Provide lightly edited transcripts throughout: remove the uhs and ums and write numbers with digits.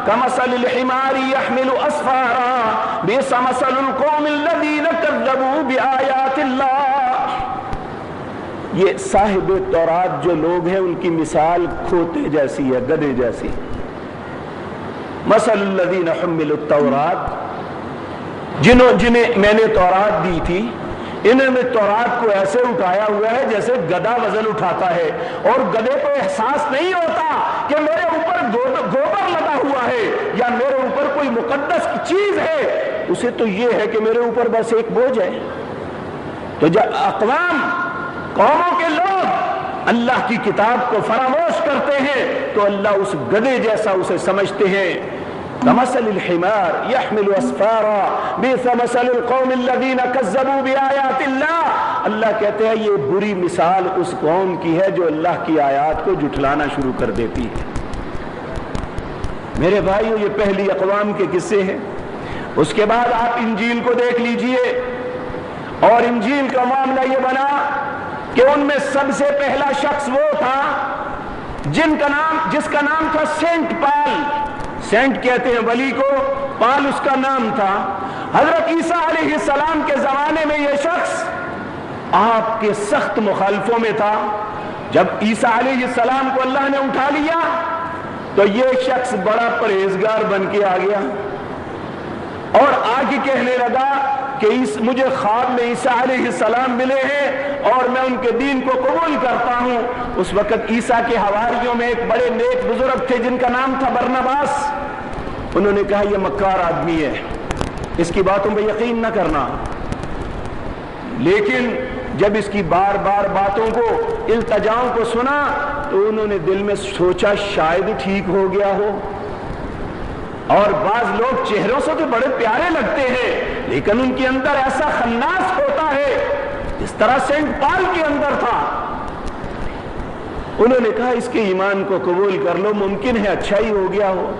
کمثل الحمار يحمل اسفارا بئس مثل القوم الذين كذبوا بآيات اللہ۔ یہ صاحب تورات جو لوگ ہیں ان کی مثال کھوتے جیسی ہے، گدھے جیسی۔ مثل الذین حملوا التوراۃ، جنہیں میں نے تورات دی تھی، انہوں نے تورات کو ایسے اٹھایا ہوا ہے جیسے گدھا وزن اٹھاتا ہے، اور گدھے کو احساس نہیں ہوتا کہ میرے اوپر گوبر لگا ہوا ہے یا میرے اوپر کوئی مقدس چیز ہے، اسے تو یہ ہے کہ میرے اوپر بس ایک بوجھ ہے۔ تو جب قوموں کے لوگ اللہ کی کتاب کو فراموش کرتے ہیں تو اللہ اس گدھے جیسا اسے سمجھتے ہیں۔ کمثل الحمار يحمل اسفارا بئس مثل القوم الذين كذبوا بآيات اللہ۔ اللہ کہتے ہیں یہ بری مثال اس قوم کی ہے جو اللہ کی آیات کو جھٹلانا شروع کر دیتی ہے۔ میرے بھائیو، یہ پہلی اقوام کے قصے ہیں۔ اس کے بعد آپ انجیل کو دیکھ لیجئے، اور انجیل کا معاملہ یہ بنا کہ ان میں سب سے پہلا شخص وہ تھا جس کا نام تھا سینٹ پال۔ سینٹ کہتے ہیں ولی کو، پال اس کا نام تھا۔ حضرت عیسیٰ علیہ السلام کے زمانے میں یہ شخص آپ کے سخت مخالفوں میں تھا۔ جب عیسیٰ علیہ السلام کو اللہ نے اٹھا لیا تو یہ شخص بڑا پرہیزگار بن کے آ گیا، اور آگے کہنے لگا کہ مجھے خواب میں عیسیٰ علیہ السلام ملے ہیں اور میں ان کے دین کو قبول کرتا ہوں۔ اس وقت عیسیٰ کے حواریوں میں ایک بڑے نیک بزرگ تھے جن کا نام تھا برنباس۔ انہوں نے کہا یہ مکار آدمی ہے، اس کی باتوں پہ یقین نہ کرنا۔ لیکن جب اس کی بار بار باتوں کو، التجاؤں کو سنا تو انہوں نے دل میں سوچا شاید ٹھیک ہو گیا ہو۔ اور بعض لوگ چہروں سے تو بڑے پیارے لگتے ہیں لیکن ان کے اندر ایسا خناس ہوتا ہے اس طرح سینٹ پال کے اندر تھا۔ انہوں نے کہا اس کے ایمان کو قبول کر لو، ممکن ہے اچھا ہی ہو گیا ہو۔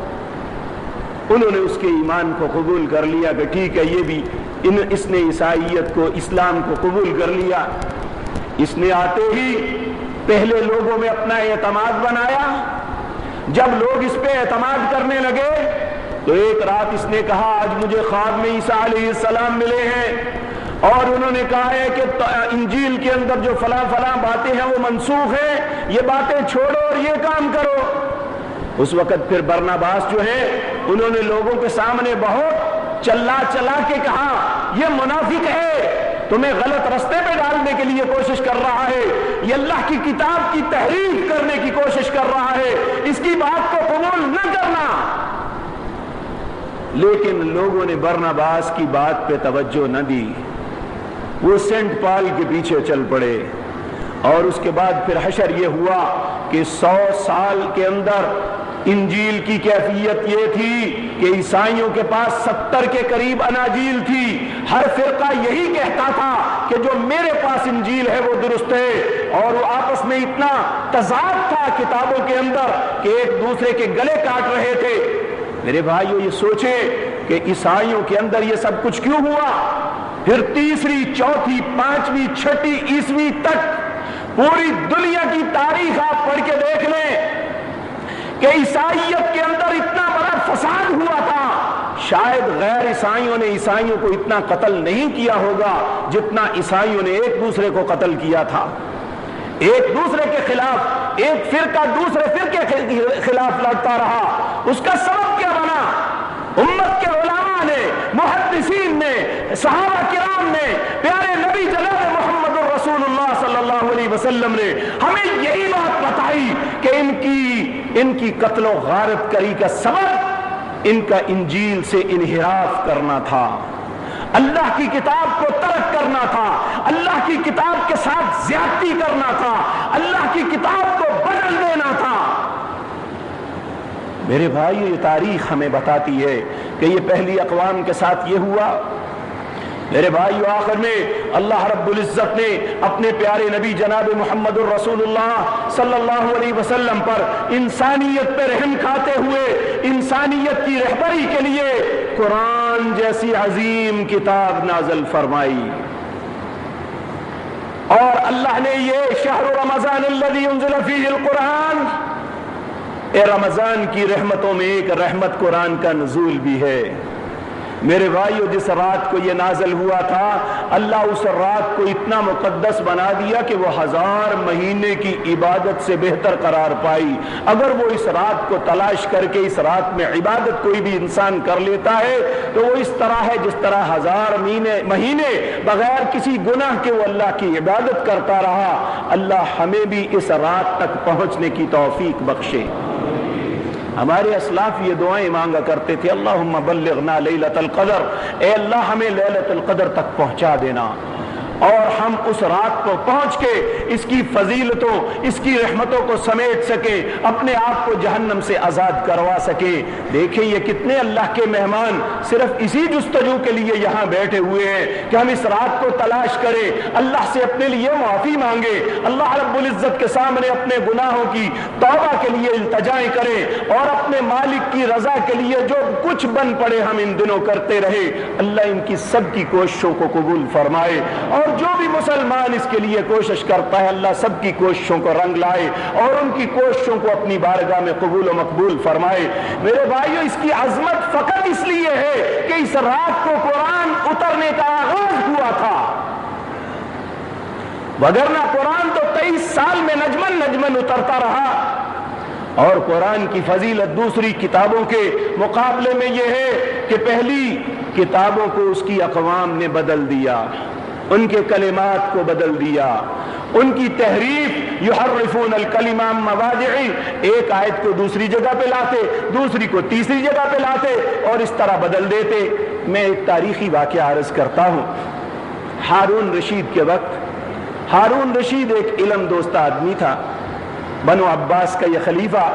انہوں نے اس کے ایمان کو قبول کر لیا کہ ٹھیک ہے، یہ بھی اس نے عیسائیت کو، اسلام کو قبول کر لیا۔ اس نے آتے ہی پہلے لوگوں میں اپنا اعتماد بنایا۔ جب لوگ اس پہ اعتماد کرنے لگے تو ایک رات اس نے کہا آج مجھے خواب میں عیسیٰ علیہ السلام ملے ہیں اور انہوں نے کہا ہے کہ انجیل کے اندر جو فلاں فلاں باتیں ہیں وہ منسوخ ہیں، یہ باتیں چھوڑو اور یہ کام کرو۔ اس وقت پھر برنباس جو ہے انہوں نے لوگوں کے سامنے بہت چلا کے کہا یہ منافق ہے، تمہیں غلط رستے پہ ڈالنے کے لیے کوشش کر رہا ہے، یہ اللہ کی کتاب کی تحریف کرنے کی کوشش کر رہا ہے، اس کی بات کو قبول نہ کرنا۔ لیکن لوگوں نے برنباس کی بات پہ توجہ نہ دی، وہ سینٹ پال کے پیچھے چل پڑے۔ اور اس کے بعد پھر حشر یہ ہوا کہ 100 سال کے اندر انجیل کی کیفیت یہ تھی کہ عیسائیوں کے پاس 70 کے قریب اناجیل تھی۔ ہر فرقہ یہی کہتا تھا کہ جو میرے پاس انجیل ہے وہ درست ہے، اور وہ آپس میں اتنا تضاد تھا کتابوں کے اندر کہ ایک دوسرے کے گلے کاٹ رہے تھے۔ میرے بھائیو یہ سوچیں کہ عیسائیوں کے اندر یہ سب کچھ کیوں ہوا؟ پھر 3ری، 4تھی، 5ویں، 6ٹھی عیسوی تک پوری دنیا کی تاریخ آپ پڑھ کے دیکھ لیں کہ عیسائیت کے اندر اتنا بڑا فساد ہوا تھا، شاید غیر عیسائیوں نے عیسائیوں کو اتنا قتل نہیں کیا ہوگا جتنا عیسائیوں نے ایک دوسرے کو قتل کیا تھا۔ ایک دوسرے کے خلاف ایک فرقہ دوسرے فرقے کے خلاف لڑتا رہا۔ اس کا سبب کیا بنا؟ امت کے علماء نے، محدثین نے، صحابہ کرام نے، پیارے نبی جناب محمد الرسول اللہ صلی اللہ علیہ وسلم نے ہمیں یہی بات بتائی کہ ان کی قتل و غارت کری کا سبب ان کا انجیل سے انحراف کرنا تھا، اللہ کی کتاب کو ترک کرنا تھا، اللہ کی کتاب کے ساتھ زیادتی کرنا تھا، اللہ کی کتاب کو بدل دینا تھا۔ میرے بھائی یہ تاریخ ہمیں بتاتی ہے کہ یہ پہلی اقوام کے ساتھ یہ ہوا۔ میرے بھائیو آخر میں اللہ رب العزت نے اپنے پیارے نبی جناب محمد الرسول اللہ صلی اللہ علیہ وسلم پر انسانیت پہ رحم کھاتے ہوئے انسانیت کی رہبری کے لیے قرآن جیسی عظیم کتاب نازل فرمائی۔ اور اللہ نے یہ شہر رمضان الذی انزل فیہ القرآن، اے رمضان کی رحمتوں میں ایک رحمت قرآن کا نزول بھی ہے۔ میرے بھائیو، جس رات کو یہ نازل ہوا تھا، اللہ اس رات کو اتنا مقدس بنا دیا کہ وہ 1000 مہینے کی عبادت سے بہتر قرار پائی۔ اگر وہ اس رات کو تلاش کر کے اس رات میں عبادت کوئی بھی انسان کر لیتا ہے تو وہ اس طرح ہے جس طرح 1000 مہینے بغیر کسی گناہ کے وہ اللہ کی عبادت کرتا رہا۔ اللہ ہمیں بھی اس رات تک پہنچنے کی توفیق بخشے۔ ہمارے اسلاف یہ دعائیں مانگا کرتے تھے، اللہم بلغنا لیلۃ القدر، اے اللہ ہمیں لیلۃ القدر تک پہنچا دینا، اور ہم اس رات کو پہنچ کے اس کی فضیلتوں، اس کی رحمتوں کو سمیٹ سکیں، اپنے آپ کو جہنم سے آزاد کروا سکیں۔ دیکھیں یہ کتنے اللہ کے مہمان صرف اسی جستجو کے لیے یہاں بیٹھے ہوئے ہیں کہ ہم اس رات کو تلاش کریں، اللہ سے اپنے لیے معافی مانگے، اللہ رب العزت کے سامنے اپنے گناہوں کی توبہ کے لیے التجائیں کریں، اور اپنے مالک کی رضا کے لیے جو کچھ بن پڑے ہم ان دنوں کرتے رہے۔ اللہ ان کی سب کی کوششوں کو قبول فرمائے، اور جو بھی مسلمان اس کے لیے کوشش کرتا ہے اللہ سب کی کوششوں کو رنگ لائے اور ان کی کوششوں کو اپنی بارگاہ میں قبول و مقبول فرمائے۔ میرے بھائیو، اس کی عظمت فقط اس لیے ہے کہ اس رات کو قرآن اترنے کا آغاز ہوا تھا، وگرنہ قرآن تو 23 سال میں نجمن نجمن اترتا رہا۔ اور قرآن کی فضیلت دوسری کتابوں کے مقابلے میں یہ ہے کہ پہلی کتابوں کو اس کی اقوام نے بدل دیا، ان کے کلمات کو بدل دیا، ان کی تحریف، یحرفون الکلم عن مواضعہ، ایک آیت کو دوسری جگہ پہ لاتے، دوسری کو تیسری جگہ پہ لاتے اور اس طرح بدل دیتے۔ میں ایک تاریخی واقعہ عرض کرتا ہوں۔ ہارون رشید کے وقت، ہارون رشید ایک علم دوست آدمی تھا، بنو عباس کا یہ خلیفہ۔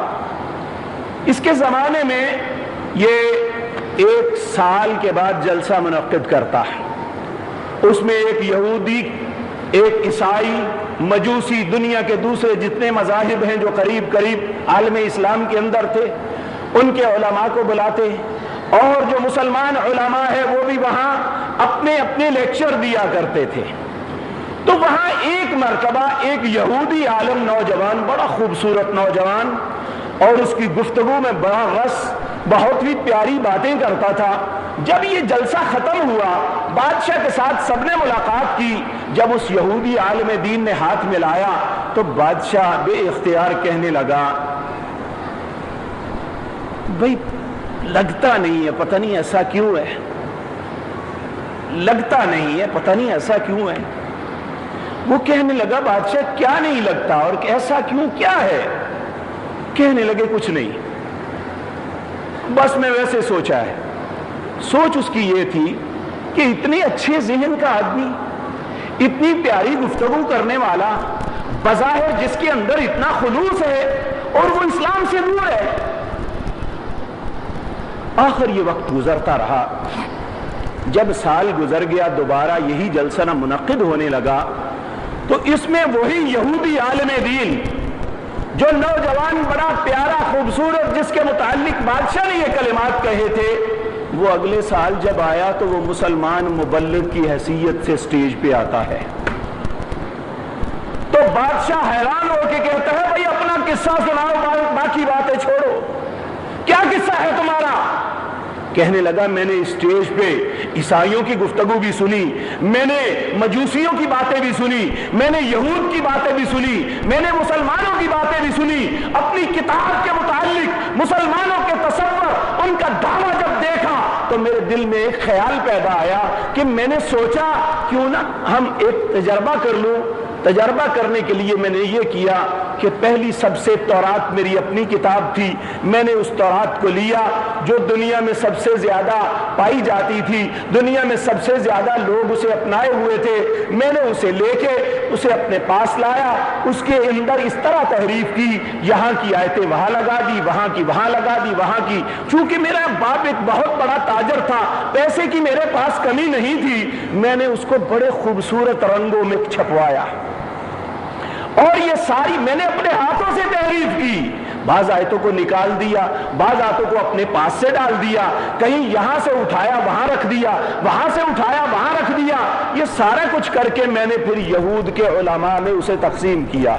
اس کے زمانے میں یہ 1 سال کے بعد جلسہ منعقد کرتا ہے، اس میں ایک یہودی، ایک عیسائی، مجوسی، دنیا کے دوسرے جتنے مذاہب ہیں جو قریب عالم اسلام کے اندر تھے ان کے علماء کو بلاتے، اور جو مسلمان علماء ہیں وہ بھی وہاں اپنے اپنے لیکچر دیا کرتے تھے۔ تو وہاں ایک مرتبہ ایک یہودی عالم نوجوان، بڑا خوبصورت نوجوان، اور اس کی گفتگو میں بڑا رس، بہت ہی پیاری باتیں کرتا تھا۔ جب یہ جلسہ ختم ہوا، بادشاہ کے ساتھ سب نے ملاقات کی۔ جب اس یہودی عالم دین نے ہاتھ ملایا تو بادشاہ بے اختیار کہنے لگا، بھئی لگتا نہیں ہے، پتہ نہیں ایسا کیوں ہے، لگتا نہیں ہے، پتہ نہیں ایسا کیوں ہے۔ وہ کہنے لگا، بادشاہ کیا نہیں لگتا اور ایسا کیوں، کیا ہے؟ کہنے لگے کچھ نہیں، بس میں ویسے سوچا ہے۔ سوچ اس کی یہ تھی کہ اتنے اچھے ذہن کا آدمی، اتنی پیاری گفتگو کرنے والا، بظاہر جس کے اندر اتنا خلوص ہے، اور وہ اسلام سے دور ہے۔ آخر یہ وقت گزرتا رہا، جب سال گزر گیا، دوبارہ یہی جلسہ نہ منعقد ہونے لگا، تو اس میں وہی یہودی عالم دین جو نوجوان بڑا پیارا خوبصورت جس کے متعلق بادشاہ نے یہ کلمات کہے تھے، وہ اگلے سال جب آیا تو وہ مسلمان مبلغ کی حیثیت سے سٹیج پہ آتا ہے۔ تو بادشاہ حیران ہو کے کہتا ہے، بھئی اپنا قصہ سناؤ، باقی باتیں چھوڑو، کیا قصہ ہے تمہارا؟ کہنے لگا، میں نے اسٹیج پہ عیسائیوں کی گفتگو بھی سنی، میں نے مجوسیوں کی باتیں بھی سنی، میں نے یہود کی باتیں بھی سنی، میں نے مسلمانوں کی باتیں بھی سنی۔ اپنی کتاب کے متعلق مسلمانوں کے تصور، ان کا دعویٰ جب دیکھا تو میرے دل میں ایک خیال پیدا آیا کہ میں نے سوچا کیوں نہ ہم ایک تجربہ کر لوں۔ تجربہ کرنے کے لیے میں نے یہ کیا کہ پہلی سب سے تورات میری اپنی کتاب تھی، میں نے اس تورات کو لیا جو دنیا میں سب سے زیادہ پائی جاتی تھی، دنیا میں سب سے زیادہ لوگ اسے اپنائے ہوئے تھے، میں نے اسے لے کے اسے اپنے پاس لایا، اس کے اندر اس طرح تحریف کی، یہاں کی آیتیں وہاں لگا دی، وہاں کی وہاں لگا دی، وہاں کی۔ چونکہ میرا باپ ایک بہت بڑا تاجر تھا، پیسے کی میرے پاس کمی نہیں تھی، میں نے اس کو بڑے خوبصورت رنگوں میں چھپوایا، اور یہ ساری میں نے اپنے ہاتھوں سے تحریف کی۔ بعض آیتوں کو نکال دیا، بعض آیتوں کو اپنے پاس سے ڈال دیا، کہیں یہاں سے اٹھایا وہاں رکھ دیا، وہاں سے اٹھایا وہاں رکھ دیا، یہ سارا کچھ کر کے میں نے پھر یہود کے علماء میں اسے تقسیم کیا،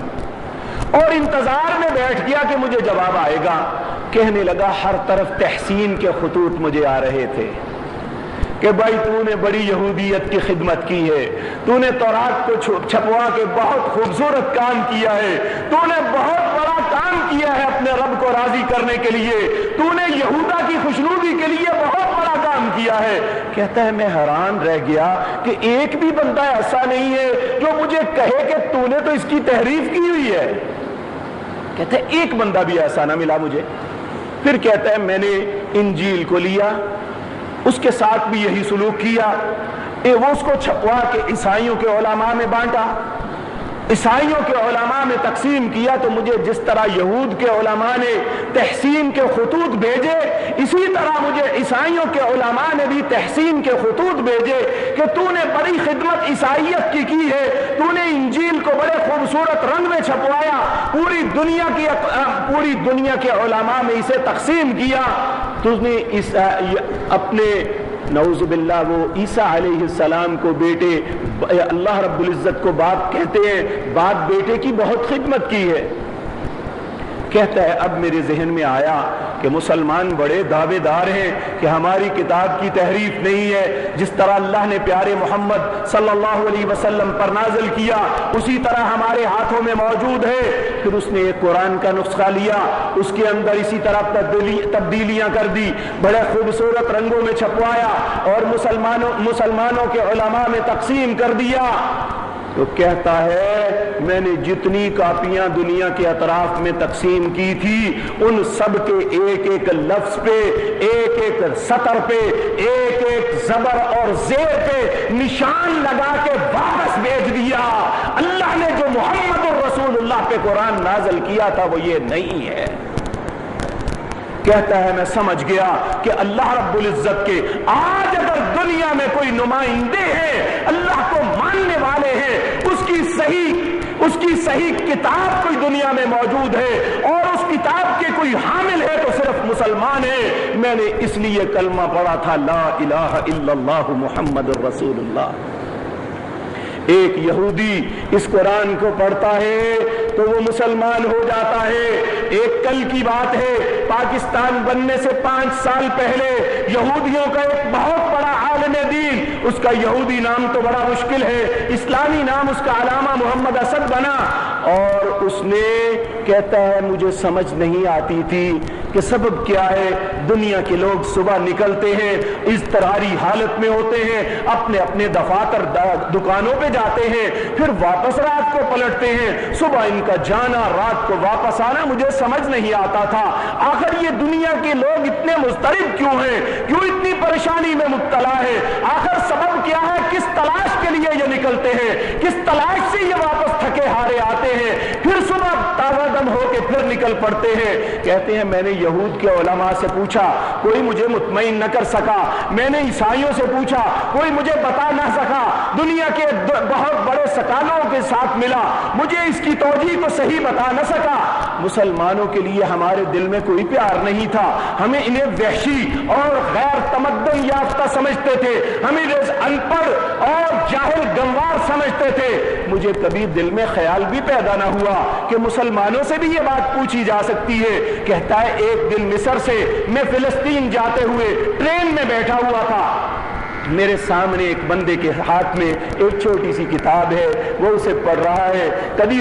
اور انتظار میں بیٹھ گیا کہ مجھے جواب آئے گا. کہنے لگا ہر طرف تحسین کے خطوط مجھے آ رہے تھے کہ بھائی تو نے بڑی یہودیت کی خدمت کی ہے, تو نے تورات کو چھپوا کے بہت خوبصورت کام کیا ہے, تو نے بہت بڑا کام کیا ہے اپنے رب کو راضی کرنے کے لیے, تو نے یہودا کی خوشنودی کے لیے بہت بڑا کام کیا ہے. کہتا ہے میں حیران رہ گیا کہ ایک بھی بندہ ایسا نہیں ہے جو مجھے کہے کہ تو نے تو اس کی تحریف کی ہوئی ہے. کہتا ہے ایک بندہ بھی ایسا نہ ملا مجھے. پھر کہتا ہے میں نے انجیل کو لیا, اس کے ساتھ بھی یہی سلوک کیا, وہ اس کو چھپوا کے عیسائیوں کے علماء میں بانٹا, عیسائیوں کے علماء میں تقسیم کیا, تو مجھے جس طرح یہود کے علماء نے تحسین کے خطوط بھیجے, اسی طرح مجھے عیسائیوں کے علماء نے بھی تحسین کے خطوط بھیجے کہ تو نے بڑی خدمت عیسائیت کی ہے, تو نے انجیل کو بڑے خوبصورت رنگ میں چھپوایا, پوری دنیا کے علماء میں اسے تقسیم کیا, تو نے اپنے نعوذ باللہ وہ عیسیٰ علیہ السلام کو بیٹے, اللہ رب العزت کو باپ کہتے ہیں, باپ بیٹے کی بہت خدمت کی ہے. کہتا ہے اب میرے ذہن میں آیا کہ مسلمان بڑے دعوے دار ہیں کہ ہماری کتاب کی تحریف نہیں ہے, جس طرح اللہ نے پیارے محمد صلی اللہ علیہ وسلم پر نازل کیا اسی طرح ہمارے ہاتھوں میں موجود ہے. پھر اس نے ایک قرآن کا نسخہ لیا, اس کے اندر اسی طرح تبدیلیاں کر دی, بڑے خوبصورت رنگوں میں چھپوایا اور مسلمانوں کے علماء میں تقسیم کر دیا. تو کہتا ہے میں نے جتنی کاپیاں دنیا کے اطراف میں تقسیم کی تھی ان سب کے ایک ایک لفظ پہ, ایک ایک سطر پہ, ایک ایک زبر اور زیر پہ نشان لگا کے واپس بھیج دیا. اللہ نے جو محمد الرسول اللہ پہ قرآن نازل کیا تھا وہ یہ نہیں ہے. کہتا ہے میں سمجھ گیا کہ اللہ رب العزت کے آج اگر دنیا میں کوئی نمائندے ہیں, اللہ کو ماننے والے ہیں, اس کی صحیح کتاب کوئی دنیا میں موجود ہے اور اس کتاب کے کوئی حامل ہے تو صرف مسلمان ہے. میں نے اس لیے کلمہ پڑھا تھا لا الہ الا اللہ محمد الرسول اللہ. ایک یہودی اس قرآن کو پڑھتا ہے تو وہ مسلمان ہو جاتا ہے. ایک کل کی بات ہے, پاکستان بننے سے 5 سال پہلے یہودیوں کا ایک بہت بڑا عالم دین, اس کا یہودی نام تو بڑا مشکل ہے, اسلامی نام اس کا علامہ محمد اسد بنا, اور اس نے کہتا ہے مجھے سمجھ نہیں آتی تھی کہ سبب کیا ہے. دنیا کے لوگ صبح نکلتے ہیں, اضطراری حالت میں ہوتے ہیں, اپنے اپنے دفاتر دکانوں پہ جاتے ہیں, پھر واپس رات کو پلٹتے ہیں, صبح ان کا جانا رات کو واپس آنا مجھے سمجھ نہیں آتا تھا. آخر یہ دنیا کے لوگ اتنے مضطرب کیوں ہیں, کیوں اتنی پریشانی میں مبتلا ہے, آخر سبب کیا ہے, کس تلاش کے لیے یہ نکلتے ہیں, کس تلاش سے یہ واپس تھکے ہارے آتے ہیں, پھر صبح تازہ دم ہو کے پھر نکل پڑتے ہیں. کہتے ہیں میں نے یہود کے علماء سے پوچھا, کوئی مجھے مطمئن نہ کر سکا, میں نے عیسائیوں سے پوچھا, کوئی مجھے بتا نہ سکا, دنیا کے بہت بڑے سکالوں کے ساتھ ملا, مجھے اس کی توجیہ کو صحیح بتا نہ سکا. مسلمانوں کے لیے ہمارے دل میں کوئی پیار نہیں تھا, ہمیں انہیں وحشی اور غیر تمدن یافتہ سمجھتے تھے, ہمیں ان پڑھ اور جاہل گنوار سمجھتے تھے. مجھے کبھی دل میں خیال بھی پیدا نہ ہوا کہ مسلمانوں سے بھی یہ بات پوچھی جا سکتی ہے. کہتا ہے ایک دن مصر سے میں فلسطین جاتے ہوئے ٹرین میں بیٹھا ہوا تھا, میرے سامنے ایک بندے کے ہاتھ میں ایک چھوٹی سی کتاب ہے, وہ اسے پڑھ رہا ہے, کبھی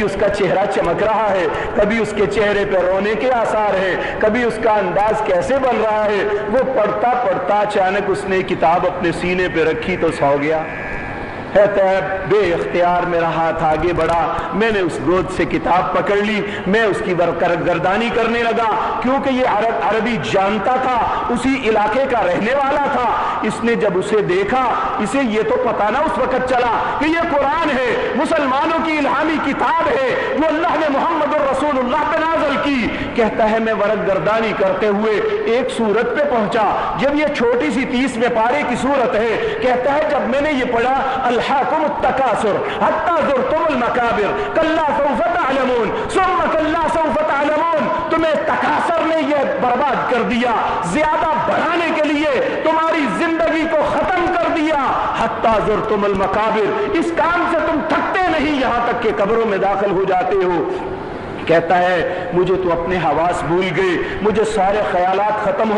اس کا چہرہ چمک رہا ہے, کبھی اس کے چہرے پہ رونے کے آثار ہیں, کبھی اس کا انداز کیسے بن رہا ہے. وہ پڑھتا پڑھتا اچانک اس نے کتاب اپنے سینے پہ رکھی تو سو گیا. کہتا ہے بے اختیار میرا ہاتھ آگے بڑھا, میں نے اس گود سے کتاب پکڑ لی, میں اس کی گردانی کرنے لگا, کیونکہ یہ عربی جانتا تھا, اسی علاقے کا رہنے والا تھا. اس نے جب اسے دیکھا, اسے یہ تو پتا نہ اس وقت چلا کہ یہ قرآن ہے, مسلمانوں کی الہامی کتاب ہے جو اللہ نے محمد الرسول اللہ پہ نازل کی. کہتا ہے میں ورق گردانی کرتے ہوئے ایک سورت پہ پہنچا, جب یہ چھوٹی سی 30ویں پارے کی سورت ہے. کہتا ہے جب میں نے یہ پڑھا الحاکم التکاثر حتی زرتم المقابر کلا سوف تعلمون ثم کلا سوف تعلمون. تمہیں تکاثر نے یہ برباد کر دیا, زیادہ بڑھانے کے لیے تمہاری زندگی کو ختم کر دیا. حتی زرتم المقابر, اس کام سے تم تھکتے نہیں, یہاں تک کہ قبروں میں داخل ہو جاتے ہو. کہتا ہے مجھے تو اپنے حواس بھول گئے، مجھے سارے خیالات ختم ہو